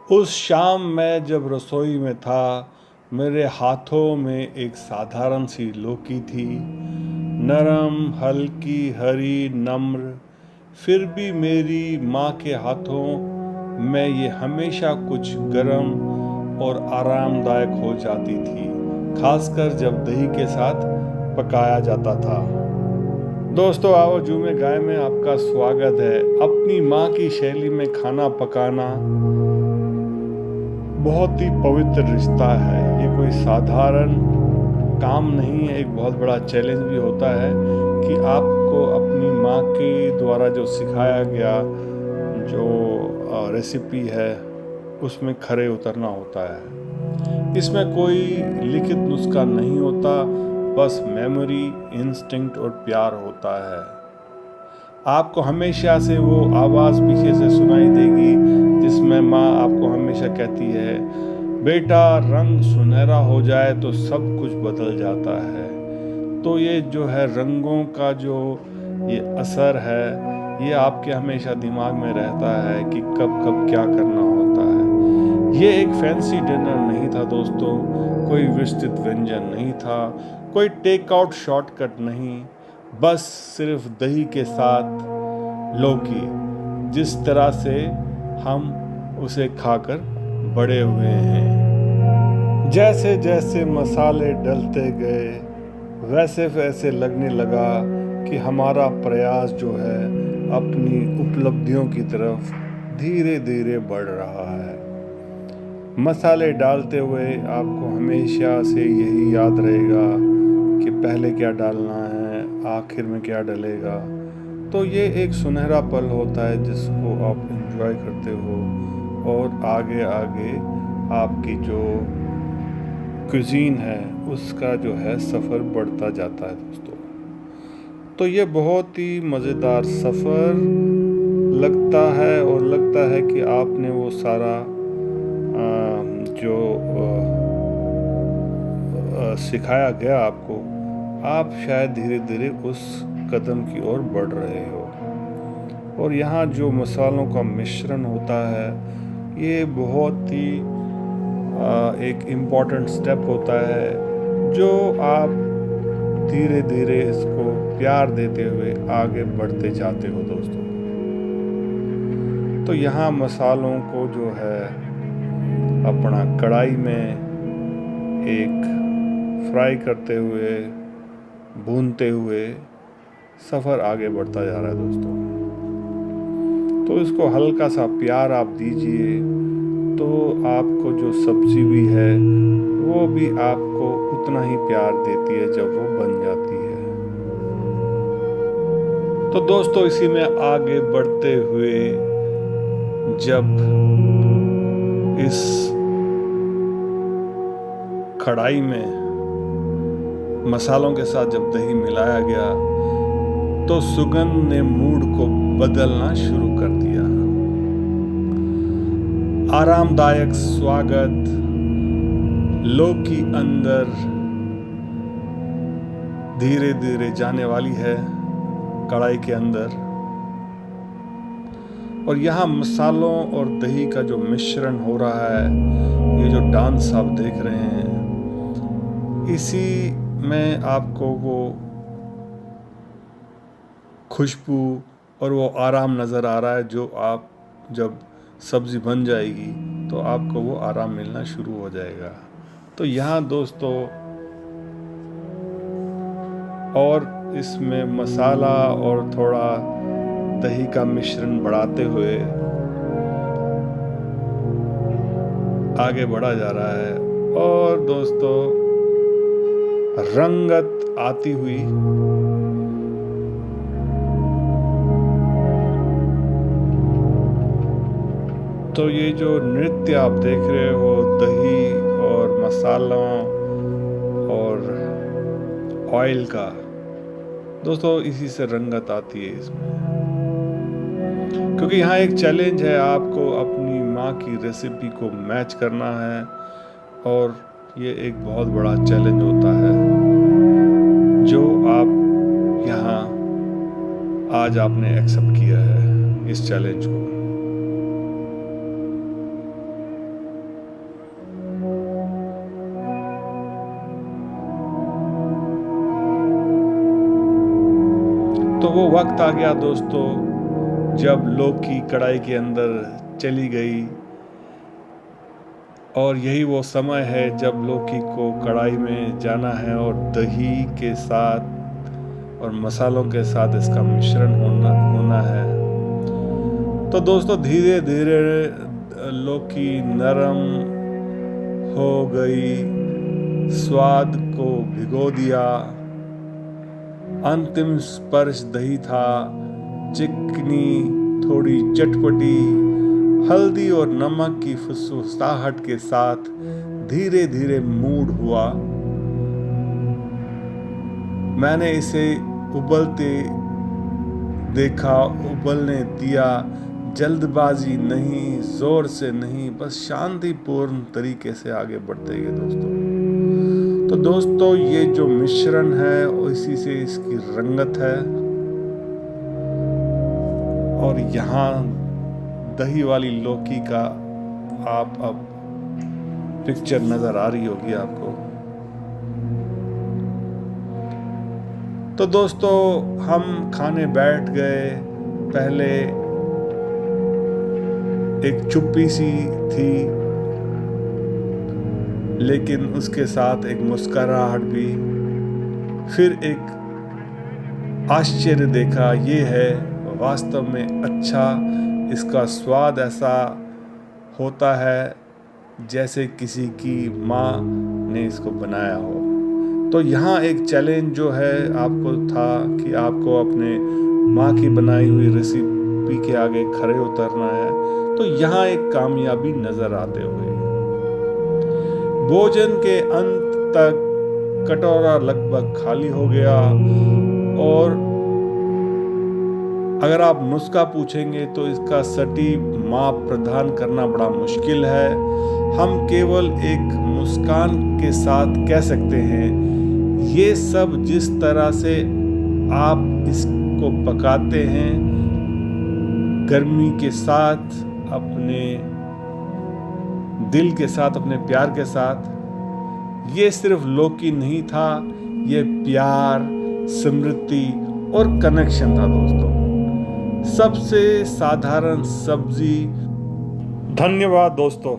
उस शाम मैं जब रसोई में था, मेरे हाथों में एक साधारण सी लौकी थी, नरम, हल्की, हरी, नम्र। फिर भी मेरी माँ के हाथों में ये हमेशा कुछ गरम और आरामदायक हो जाती थी, खासकर जब दही के साथ पकाया जाता था। दोस्तों, आओ जूमे गाय में आपका स्वागत है। अपनी माँ की शैली में खाना पकाना बहुत ही पवित्र रिश्ता है। ये कोई साधारण काम नहीं है, एक बहुत बड़ा चैलेंज भी होता है कि आपको अपनी माँ के द्वारा जो सिखाया गया जो रेसिपी है उसमें खरे उतरना होता है। इसमें कोई लिखित नुस्खा नहीं होता, बस मेमोरी, इंस्टिंक्ट और प्यार होता है। आपको हमेशा से वो आवाज़ पीछे से सुनाई देगी जिसमें माँ आपको हमेशा कहती है, बेटा रंग सुनहरा हो जाए तो सब कुछ बदल जाता है। तो ये जो है रंगों का जो ये असर है, ये आपके हमेशा दिमाग में रहता है कि कब कब क्या करना होता है। ये एक फैंसी डिनर नहीं था दोस्तों, कोई विस्तृत व्यंजन नहीं था, कोई टेक आउट शॉर्टकट नहीं, बस सिर्फ दही के साथ लौकी, जिस तरह से हम उसे खाकर बड़े हुए हैं। जैसे जैसे मसाले डलते गए वैसे वैसे लगने लगा कि हमारा प्रयास जो है अपनी उपलब्धियों की तरफ धीरे धीरे बढ़ रहा है। मसाले डालते हुए आपको हमेशा से यही याद रहेगा कि पहले क्या डालना है, आखिर में क्या डलेगा। तो ये एक सुनहरा पल होता है जिसको आप एंजॉय करते हो और आगे आगे आपकी जो कुजीन है उसका जो है सफ़र बढ़ता जाता है दोस्तों। तो ये बहुत ही मज़ेदार सफ़र लगता है और लगता है कि आपने वो सारा जो सिखाया गया आपको, आप शायद धीरे धीरे उस कदम की ओर बढ़ रहे हो। और यहाँ जो मसालों का मिश्रण होता है ये बहुत ही एक इम्पॉर्टेंट स्टेप होता है जो आप धीरे धीरे इसको प्यार देते हुए आगे बढ़ते जाते हो दोस्तों। तो यहाँ मसालों को जो है अपना कढ़ाई में एक फ्राई करते हुए, भूनते हुए सफ़र आगे बढ़ता जा रहा है दोस्तों। तो इसको हल्का सा प्यार आप दीजिए तो आपको जो सब्ज़ी भी है वो भी आपको उतना ही प्यार देती है जब वो बन जाती है। तो दोस्तों, इसी में आगे बढ़ते हुए जब इस कढ़ाई में मसालों के साथ जब दही मिलाया गया तो सुगंध ने मूड को बदलना शुरू कर दिया। आरामदायक स्वागत लौकी अंदर धीरे धीरे जाने वाली है कढ़ाई के अंदर, और यहाँ मसालों और दही का जो मिश्रण हो रहा है, ये जो डांस आप देख रहे हैं, इसी में आपको वो खुशबू और वो आराम नज़र आ रहा है जो आप जब सब्ज़ी बन जाएगी तो आपको वो आराम मिलना शुरू हो जाएगा। तो यहाँ दोस्तों, और इसमें मसाला और थोड़ा दही का मिश्रण बढ़ाते हुए आगे बढ़ा जा रहा है। और दोस्तों, रंगत आती हुई तो ये जो नृत्य आप देख रहे हो दही और मसालों और ऑयल का, दोस्तों इसी से रंगत आती है इसमें। क्योंकि यहाँ एक चैलेंज है, आपको अपनी माँ की रेसिपी को मैच करना है और ये एक बहुत बड़ा चैलेंज होता है जो आप यहाँ आज आपने एक्सेप्ट किया है इस चैलेंज को। वक्त आ गया दोस्तों जब लौकी कढ़ाई के अंदर चली गई, और यही वो समय है जब लौकी को कढ़ाई में जाना है और दही के साथ और मसालों के साथ इसका मिश्रण होना है। तो दोस्तों धीरे धीरे लौकी नरम हो गई, स्वाद को भिगो दिया। अंतिम स्पर्श दही था, चिकनी, थोड़ी चटपटी, हल्दी और नमक की फुसफुसाहट के साथ धीरे धीरे मूड हुआ। मैंने इसे उबलते देखा, उबलने दिया, जल्दबाजी नहीं, जोर से नहीं, बस शांतिपूर्ण तरीके से आगे बढ़ते गए दोस्तों। तो दोस्तों ये जो मिश्रण है इसी से इसकी रंगत है, और यहाँ दही वाली लौकी का आप अब पिक्चर नजर आ रही होगी आपको। तो दोस्तों हम खाने बैठ गए। पहले एक चुप्पी सी थी, लेकिन उसके साथ एक मुस्कुराहट भी। फिर एक आश्चर्य देखा, ये है वास्तव में अच्छा, इसका स्वाद ऐसा होता है जैसे किसी की माँ ने इसको बनाया हो। तो यहाँ एक चैलेंज जो है आपको था कि आपको अपने माँ की बनाई हुई रेसिपी के आगे खड़े उतरना है। तो यहाँ एक कामयाबी नजर आते हुए भोजन के अंत तक कटोरा लगभग खाली हो गया, और अगर आप नुस्खा पूछेंगे तो इसका सटीक माप प्रदान करना बड़ा मुश्किल है। हम केवल एक मुस्कान के साथ कह सकते हैं, ये सब जिस तरह से आप इसको पकाते हैं गर्मी के साथ, अपने दिल के साथ, अपने प्यार के साथ, ये सिर्फ लौकी नहीं था, ये प्यार, स्मृति और कनेक्शन था दोस्तों। सबसे साधारण सब्जी। धन्यवाद दोस्तों।